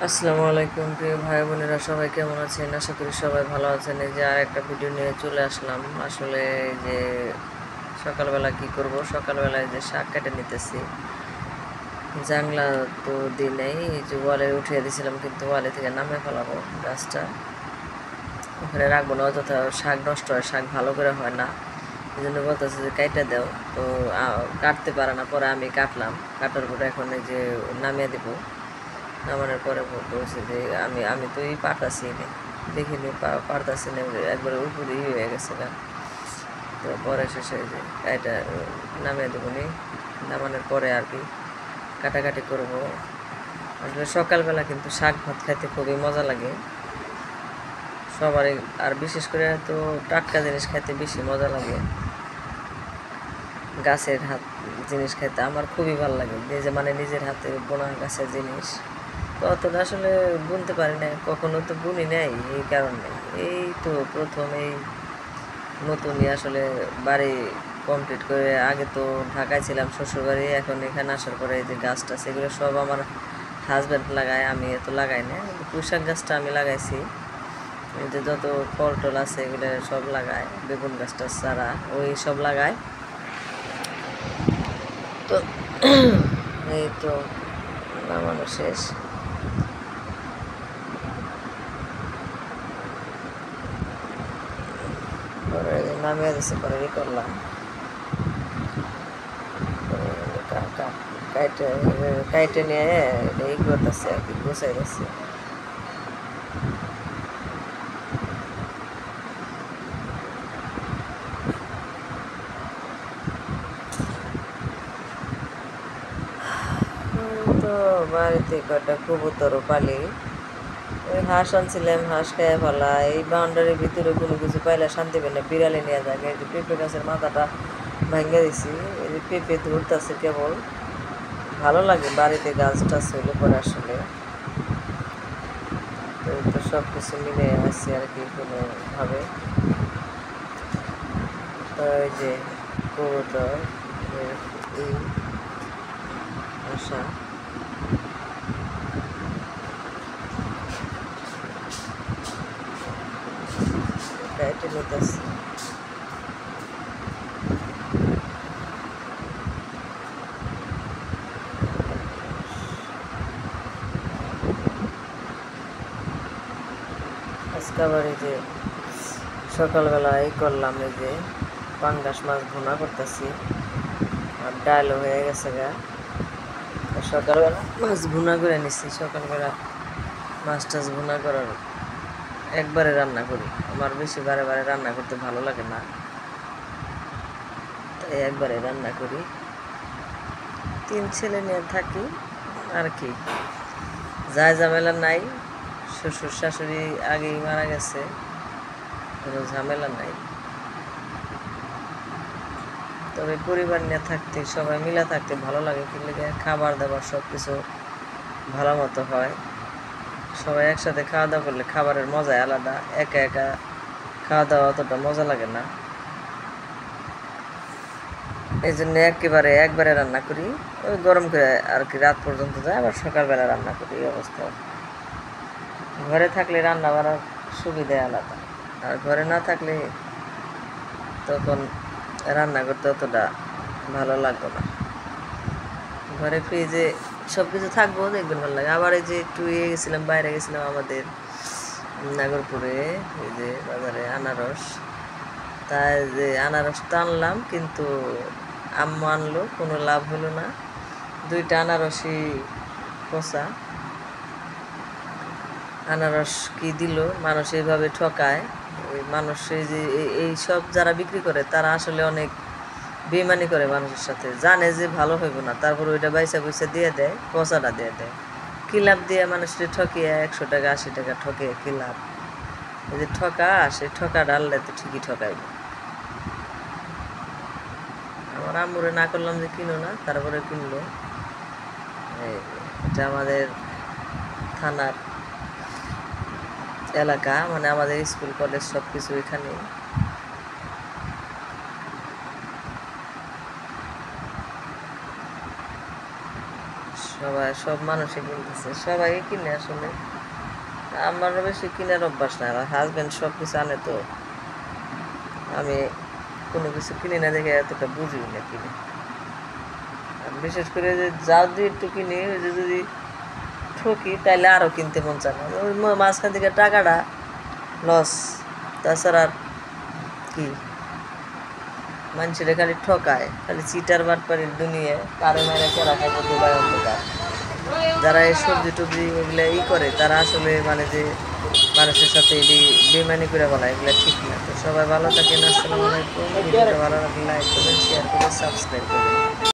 আসসালামু আলাইকুম প্রিয় ভাই বোনেরা, সবাই কেমন আছেন? আশা করি সবাই ভালো আছেন। এই যে আর একটা ভিডিও নিয়ে চলে আসলাম। আসলে এই যে সকালবেলা কি করব, সকালবেলায় যে শাক কেটে নিতেছি। জাংলা তো দিই নাই, এই যে ওয়ালে উঠিয়ে দিয়েছিলাম, কিন্তু ওয়ালে থেকে নামে ফেলাবো গাছটা, ওখানে রাখবো না, অযথা শাক নষ্ট হয়, শাক ভালো করে হয় না। এই জন্য বলতেছে যে কাইটা দাও, তো কাটতে পারে না। পরে আমি কাটলাম, কাটার পরে এখন এই যে নামিয়ে দেবো। নামানোর পরে বলছে যে আমি আমি তো পারতাছি না, দেখিনি পারতাছি না, একবারে উপরে হয়ে গেছে গা। তো পরে শেষে যে এটা নামিয়ে দেবো নি, নামানোর পরে আর কি কাটাকাটি করবো। আসলে সকালবেলা কিন্তু শাক ভাত খাইতে খুবই মজা লাগে সবারই, আর বিশেষ করে তো টাটকা জিনিস খাইতে বেশি মজা লাগে। গাছের জিনিস খাইতে আমার খুবই ভালো লাগে, মানে নিজের হাতে বোনা গাছের জিনিস। তো অতটা আসলে বুনতে পারি না, কখনো তো বুনি নাই, এই কারণে এই তো প্রথম এই নতুনই আসলে বাড়ি কমপ্লিট করে। আগে তো ঢাকায় ছিলাম শ্বশুরবাড়ি, এখন এখানে আসার পরে এই যে গাছটা সেগুলো সব আমার হাজব্যান্ড লাগায়, আমি এত লাগাই না। পুঁইশাক গাছটা আমি লাগাইছি, এই যে যত ফল টল আছে এগুলো সব লাগায়, বেগুন গাছটা চারা ওই সব লাগায়। তো এই তো নামানো শেষ। পরে নামিয়ে দিছে, পরে ই করলাম, কাইটে কাইটে নিয়ে ই করতেছে আর কি, গুছাই দিচ্ছে। তো বাড়িতে কটা কবুতরও পালি, ওই হাঁস আনছিলাম, হাঁস খেয়ে ফেলা। এই বাউন্ডারির ভিতরে কোনো কিছু পাইলে শান্তি পেলে বিড়ালে নিয়ে যায়। এই যে পেঁপে গাছের মাথাটা ভেঙে দিছি, এই যে পেঁপে ধরতেছে কেবল। ভালো লাগে বাড়িতে গাছ টাছ হইলে পরে আসলে। তো সব কিছু মিলে আসছি আর কি কোনোভাবে। তো ওই যে কবুতর, এই আশা কাইটে নিতেছি। আজকে আবার এই যে সকালবেলা এই করলাম, এই যে পাঙ্গাস মাছ ভুনা করতেছি, আর ডালও হয়ে গেছে গা। সকালবেলা মাছ ভুনা করে নিচ্ছি, সকালবেলা মাছ টাছ ভুনা করার একবারে রান্না করি। আমার বেশি বারে বারে রান্না করতে ভালো লাগে না, তাই একবারে রান্না করি। 3 ছেলে নিয়ে থাকি আর কি, যায় ঝামেলা নাই। শ্বশুর শাশুড়ি আগেই মারা গেছে, কোনো ঝামেলা নাই। তবে পরিবার নিয়ে থাকতে, সবাই মিলে থাকতে ভালো লাগে, কিন্তু খাবার দাবার সব কিছু ভালো মতো হয়। সবাই একসাথে খাওয়া দাওয়া করলে খাবারের মজাই আলাদা, একা একা খাওয়া দাওয়া অতটা মজা লাগে না। এই জন্য একবারে রান্না করি, ওই গরম করে আর কি, রাত পর্যন্ত যায়, আবার সকালবেলা রান্না করি, এই অবস্থা। ঘরে থাকলে রান্না বাড়ার সুবিধা আলাদা, আর ঘরে না থাকলে তখন রান্না করতে অতটা ভালো লাগতো না। ঘরে ফ্রিজে সব কিছু থাকবো, দেখবেন ভালো লাগে। আবার এই যে একটু গেছিলাম, বাইরে গেছিলাম আমাদের নাগরপুরে, এই যে বাজারে আনারস, তাই যে আনারস টানলাম, কিন্তু আম্মু আনলো, কোনো লাভ হলো না। 2টা আনারসই পচা। আনারস কি দিল, মানুষ এইভাবে ঠকায়। ওই মানুষ যে এই সব যারা বিক্রি করে তারা আসলে অনেক বেইমানি করে মানুষের সাথে, জানে যে ভালো হইব না, তারপর ওইটা বাইসা পয়সা দিয়ে দেয়, পচাটা দিয়ে দেয়। কি লাভ দিয়ে মানুষকে ঠকিয়ে 100 টাকা 80 টাকা ঠকে কি লাভ? এই যে ঠকা, সেই ঠকা ডাললে তো ঠিকই ঠকাইব। আমার আম্মুরে না করলাম যে কিনো না, তারপরে কিনলো। এটা আমাদের থানার এলাকা, মানে আমাদের স্কুল কলেজ সব কিছু এখানে। সব মানুষই কিনতেছে, সবাই কিনে আসলে। আমারও বেশি কিনার অভ্যাস না, আমার হাজব্যান্ড সব কিছু আনে, তো আমি কোনো কিছু কিনি না দেখে এতটা বুঝিও না কিনে। আর বিশেষ করে যে যা দিয়ে একটু কিনি, ওই যে যদি ঠকি তাইলে আরও কিনতে মন চায় না, ওই মাঝখান থেকে টাকাটা লস, তাছাড়া আর কি। মানুষেরা খালি ঠকায়, খালি চিটার বাটপাড়ির দুনিয়ায় কারে মেরে কেরা খাইব দুবাই অন্ধকার। যারা এই সবজি টবজি এগুলো করে, তারা আসলে মানে যে মানুষের সাথে এটি বেমানি করে বলা, এগুলো ঠিক না। তো সবাই ভালো থাকেন, আসসালামু আলাইকুম। ভিডিওটা ভালো লাগলে লাইক করবেন, শেয়ার করে সাবস্ক্রাইব করবেন।